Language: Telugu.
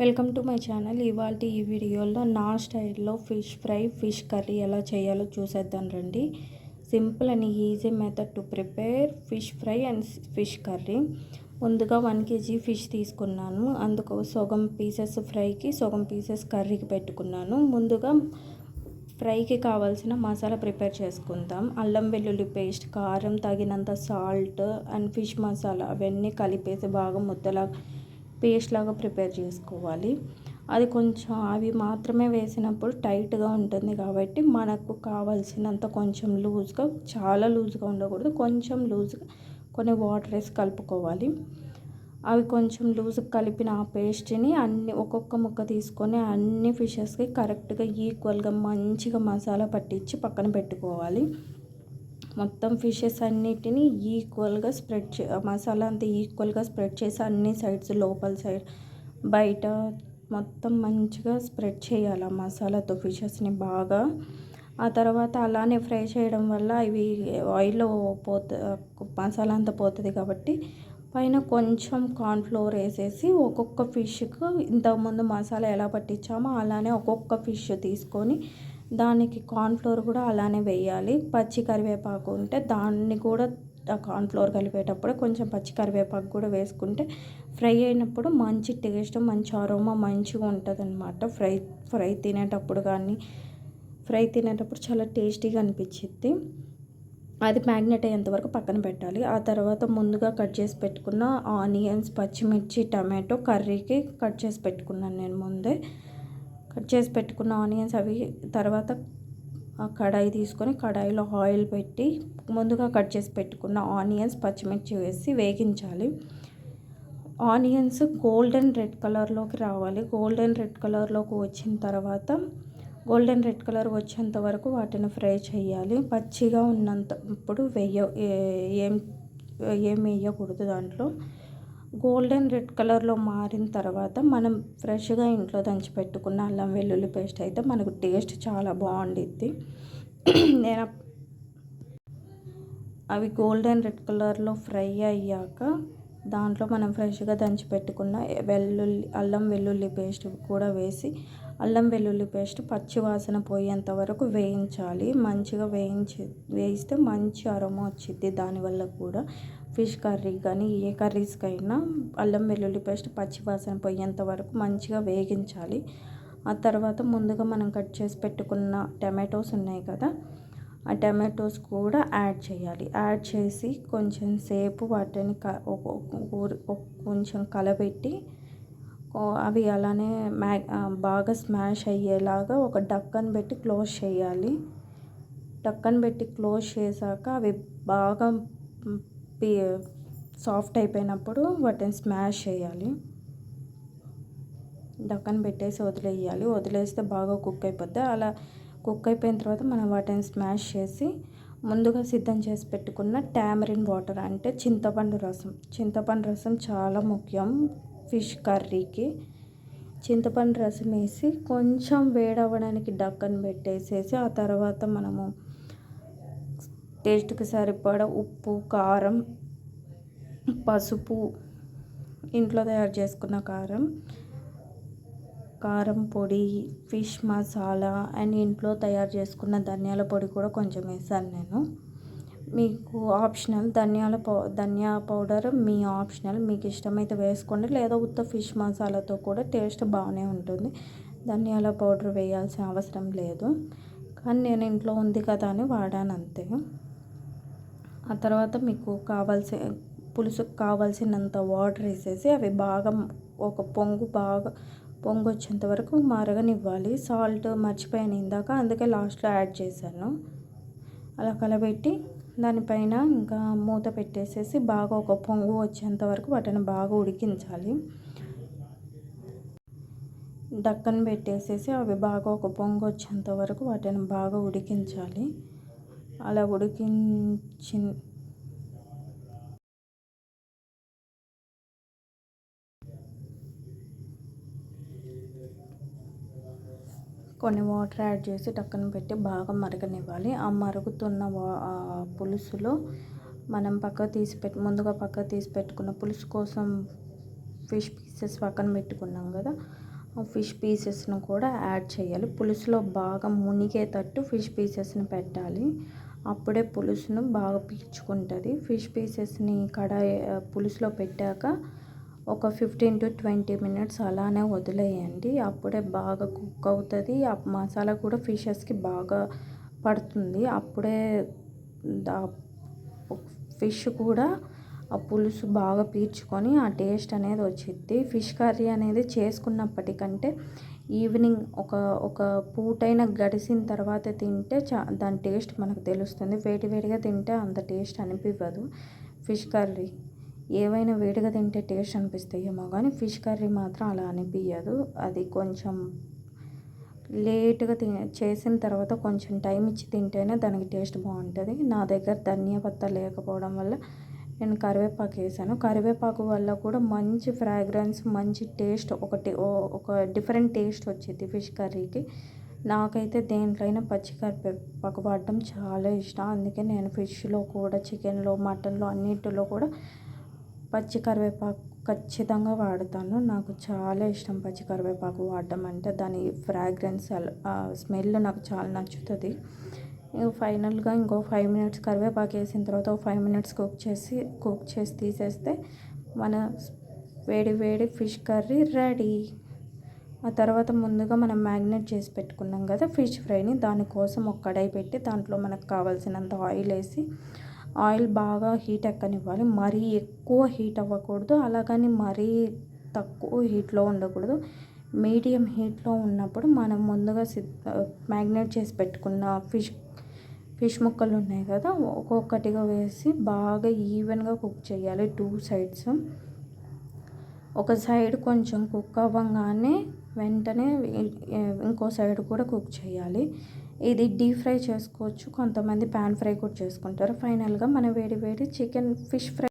Welcome to my channel. ఇవాల్టి ఈ వీడియోలో నా స్టైల్లో ఫిష్ ఫ్రై, ఫిష్ కర్రీ ఎలా చేయాలో చూసేద్దాం రండి. Simple and easy method to prepare fish fry and fish curry. ముందుగా 1 kg ఫిష్ తీసుకున్నాను. అందుకు సగం పీసెస్ ఫ్రైకి, సగం పీసెస్ కర్రీకి పెట్టుకున్నాను. ముందుగా ఫ్రైకి కావాల్సిన మసాలా ప్రిపేర్ చేసుకుందాం. అల్లం వెల్లుల్లి పేస్ట్, కారం, తగినంత సాల్ట్ అండ్ ఫిష్ మసాలా అవన్నీ కలిపేసి బాగా ముద్దలా పేస్ట్ లాగా ప్రిపేర్ చేసుకోవాలి. అది కొంచెం అవి మాత్రమే వేసినప్పుడు టైట్గా ఉంటుంది కాబట్టి మనకు కావాల్సినంత కొంచెం లూజ్గా, చాలా లూజ్గా ఉండకూడదు, కొంచెం లూజ్గా కొన్ని వాటర్ వేసి కలుపుకోవాలి. అవి కొంచెం లూజ్గా కలిపిన ఆ పేస్ట్ని ఒక్కొక్క ముక్క తీసుకొని అన్ని ఫిషెస్కి కరెక్ట్గా ఈక్వల్గా మంచిగా మసాలా పట్టించి పక్కన పెట్టుకోవాలి. మొత్తం ఫిషెస్ అన్నిటిని ఈక్వల్గా మసాలా అంతా ఈక్వల్గా స్ప్రెడ్ చేసి అన్ని సైడ్స్, లోపల సైడ్, బయట మొత్తం మంచిగా స్ప్రెడ్ చేయాలి ఆ మసాలాతో ఫిషెస్ని బాగా. ఆ తర్వాత అలానే ఫ్రై చేయడం వల్ల ఇవి ఆయిల్లో మసాలా అంతా పోతుంది కాబట్టి పైన కొంచెం కార్న్ఫ్లోర్ వేసేసి ఒక్కొక్క ఫిష్కు ఇంతకుముందు మసాలా ఎలా పట్టించామో అలానే ఒక్కొక్క ఫిష్ తీసుకొని దానికి కార్న్ఫ్లోర్ కూడా అలానే వేయాలి. పచ్చి కరివేపాకు ఉంటే దాన్ని కూడా ఆ కార్న్ఫ్లోర్ కలిపేటప్పుడు కొంచెం పచ్చి కరివేపాకు కూడా వేసుకుంటే ఫ్రై అయినప్పుడు మంచి టేస్ట్, మంచి అరోమా మంచిగా ఉంటుంది అన్నమాట. ఫ్రై తినేటప్పుడు చాలా టేస్టీగా అనిపించింది. అది మ్యాగ్నేట్ అయ్యేంతవరకు పక్కన పెట్టాలి. ఆ తర్వాత ముందుగా కట్ చేసి పెట్టుకున్న ఆనియన్స్, పచ్చిమిర్చి, టమాటో కర్రీకి కట్ చేసి పెట్టుకున్నాను నేను ముందే. కట్ చేసి పెట్టుకున్న ఆనియన్స్ అవి తర్వాత కడాయి తీసుకొని కడాయిలో ఆయిల్ పెట్టి ముందుగా కట్ చేసి పెట్టుకున్న ఆనియన్స్, పచ్చిమిర్చి వేసి వేగించాలి. ఆనియన్స్ గోల్డెన్ రెడ్ కలర్లోకి రావాలి. గోల్డెన్ రెడ్ కలర్లోకి వచ్చిన తర్వాత గోల్డెన్ రెడ్ కలర్ వచ్చేంత వరకు వాటిని ఫ్రై చేయాలి. పచ్చిగా ఉన్నంతప్పుడు ఏం వేయకూడదు దాంట్లో. గోల్డెన్ రెడ్ కలర్లో మారిన తర్వాత మనం ఫ్రెష్గా ఇంట్లో దంచి పెట్టుకున్న అల్లం వెల్లుల్లి పేస్ట్ అయితే మనకు టేస్ట్ చాలా బాగుండిద్ది. నేను అవి గోల్డెన్ రెడ్ కలర్లో ఫ్రై అయ్యాక దాంట్లో మనం ఫ్రెష్గా దంచి పెట్టుకున్న అల్లం వెల్లుల్లి పేస్ట్ కూడా వేసి అల్లం వెల్లుల్లి పేస్ట్ పచ్చి వాసన పోయేంత వరకు వేయించాలి. మంచిగా వేయిస్తే మంచి అరోమా వచ్చింది. దానివల్ల కూడా ఫిష్ కర్రీ కానీ ఏ కర్రీస్కైనా అల్లం వెల్లుల్లి పేస్ట్ పచ్చి వాసన పోయేంత వరకు మంచిగా వేగించాలి. ఆ తర్వాత ముందుగా మనం కట్ చేసి పెట్టుకున్న టమాటోస్ ఉన్నాయి కదా, ఆ టమాటోస్ కూడా యాడ్ చేయాలి. యాడ్ చేసి కొంచెం సేపు వాటిని కొంచెం కలబెట్టి అవి అలానే బాగా స్మాష్ అయ్యేలాగా ఒక డక్కన్ పెట్టి క్లోజ్ చేయాలి. డక్కన్ పెట్టి క్లోజ్ చేశాక అవి బాగా సాఫ్ట్ అయిపోయినప్పుడు వాటిని స్మాష్ చేయాలి. డక్కన్ పెట్టేసి వదిలేస్తే బాగా కుక్ అయిపోద్ది. అలా కుక్ అయిపోయిన తర్వాత మనం వాటిని స్మాష్ చేసి ముందుగా సిద్ధం చేసి పెట్టుకున్న టామరిన్ వాటర్ అంటే చింతపండు రసం చాలా ముఖ్యం ఫిష్ కర్రీకి. చింతపండు రసం వేసి కొంచెం వేడవ్వడానికి డక్కన్ పెట్టేసేసి ఆ తర్వాత మనము టేస్ట్కి సరిపడా ఉప్పు, పసుపు, ఇంట్లో తయారు చేసుకున్న కారం పొడి, ఫిష్ మసాలా అండ్ ఇంట్లో తయారు చేసుకున్న ధనియాల పొడి కూడా కొంచెం వేసాను నేను. మీకు ఆప్షనల్ ధనియా పౌడర్ మీ ఆప్షనల్, మీకు ఇష్టమైతే వేసుకోండి, లేదా ఉత్త ఫిష్ మసాలాతో కూడా టేస్ట్ బాగానే ఉంటుంది. ధనియాల పౌడర్ వేయాల్సిన అవసరం లేదు, కానీ నేను ఇంట్లో ఉంది కదా అని వాడాను అంతే. ఆ తర్వాత మీకు పులుసుకు కావాల్సినంత వాటర్ వేసేసి అవి బాగా ఒక పొంగు వచ్చేంత వరకు మరగనివ్వాలి. సాల్ట్ మర్చిపోయాను ఇందాక, అందుకే లాస్ట్లో యాడ్ చేశాను. అలా కలబెట్టి దానిపైన ఇంకా మూత పెట్టేసేసి బాగా ఒక పొంగు వచ్చేంత వరకు వాటిని బాగా ఉడికించాలి. డక్కన్ పెట్టేసేసి అవి బాగా ఒక పొంగు వచ్చేంత వరకు వాటిని బాగా ఉడికించాలి. అలా కొన్ని వాటర్ యాడ్ చేసి టక్కన పెట్టి బాగా మరగనివ్వాలి. ఆ మరుగుతున్న పులుసులో మనం ముందుగా పక్కకు తీసి పెట్టుకున్న పులుసు కోసం ఫిష్ పీసెస్ పక్కన పెట్టుకున్నాం కదా, ఆ ఫిష్ పీసెస్ను కూడా యాడ్ చేయాలి. పులుసులో బాగా మునిగేటట్టు ఫిష్ పీసెస్ని పెట్టాలి. అప్పుడే పులుసును బాగా పీల్చుకుంటుంది. ఫిష్ పీసెస్ని పులుసులో పెట్టాక ఒక 15-20 మినిట్స్ అలానే వదిలేయండి. అప్పుడే బాగా కుక్ అవుతుంది. ఆ మసాలా కూడా ఫిషెస్కి బాగా పడుతుంది. అప్పుడే ఫిష్ కూడా ఆ పులుసు బాగా పీల్చుకొని ఆ టేస్ట్ అనేది వచ్చిద్ది. ఫిష్ కర్రీ అనేది చేసుకున్నప్పటికంటే ఈవినింగ్ ఒక పూటైనా గడిచిన తర్వాత తింటే దాని టేస్ట్ మనకు తెలుస్తుంది. వేడివేడిగా తింటే అంత టేస్ట్ అనిపించదు. ఫిష్ కర్రీ ఏవైనా వేడిగా తింటే టేస్ట్ అనిపిస్తాయేమో కానీ ఫిష్ కర్రీ మాత్రం అలా అనిపించదు. అది కొంచెం లేట్గా చేసిన తర్వాత కొంచెం టైం ఇచ్చి తింటేనే దానికి టేస్ట్ బాగుంటుంది. నా దగ్గర ధనియా పత్తా లేకపోవడం వల్ల నేను కరివేపాకు వేసాను. కరివేపాకు వల్ల కూడా మంచి ఫ్రాగ్రెన్స్, మంచి టేస్ట్, ఒక డిఫరెంట్ టేస్ట్ వచ్చింది ఫిష్ కర్రీకి. నాకైతే దేంట్లో అయినా పచ్చి కరివేపాకు వాడడం చాలా ఇష్టం. అందుకే నేను ఫిష్లో కూడా, చికెన్లో, మటన్లో అన్నిటిలో కూడా పచ్చి కరివేపాకు ఖచ్చితంగా వాడతాను. నాకు చాలా ఇష్టం పచ్చి కరివేపాకు వాడడం అంటే. దాని ఫ్రాగ్రెన్స్, స్మెల్ నాకు చాలా నచ్చుతుంది. ఫైనల్గా ఇంకో 5 మినిట్స్ కరివేపాకు వేసిన తర్వాత ఒక 5 మినిట్స్ కుక్ చేసి తీసేస్తే మన వేడి వేడి ఫిష్ కర్రీ రెడీ. ఆ తర్వాత ముందుగా మనం మ్యాగ్నేట్ చేసి పెట్టుకున్నాం కదా ఫిష్ ఫ్రైని, దానికోసం ఒక కడాయి పెట్టి దాంట్లో మనకు కావాల్సినంత ఆయిల్ వేసి, ఆయిల్ బాగా హీట్ ఎక్కనివ్వాలి. మరీ ఎక్కువ హీట్ అవ్వకూడదు, అలాగని మరీ తక్కువ హీట్లో ఉండకూడదు. మీడియం హీట్లో ఉన్నప్పుడు మనం ముందుగా మ్యాగ్నేట్ చేసి పెట్టుకున్న ఫిష్ ముక్కలు ఉన్నాయి కదా, ఒక్కొక్కటిగా వేసి బాగా ఈవెన్గా కుక్ చేయాలి 2 సైడ్స్. ఒక సైడ్ కొంచెం కుక్ అవ్వగానే వెంటనే ఇంకో సైడ్ కూడా కుక్ చేయాలి. ఇది డీప్ ఫ్రై చేసుకోవచ్చు, కొంతమంది ప్యాన్ ఫ్రై కూడా చేసుకుంటారు. ఫైనల్గా మన వేడి వేడి ఫిష్ ఫ్రై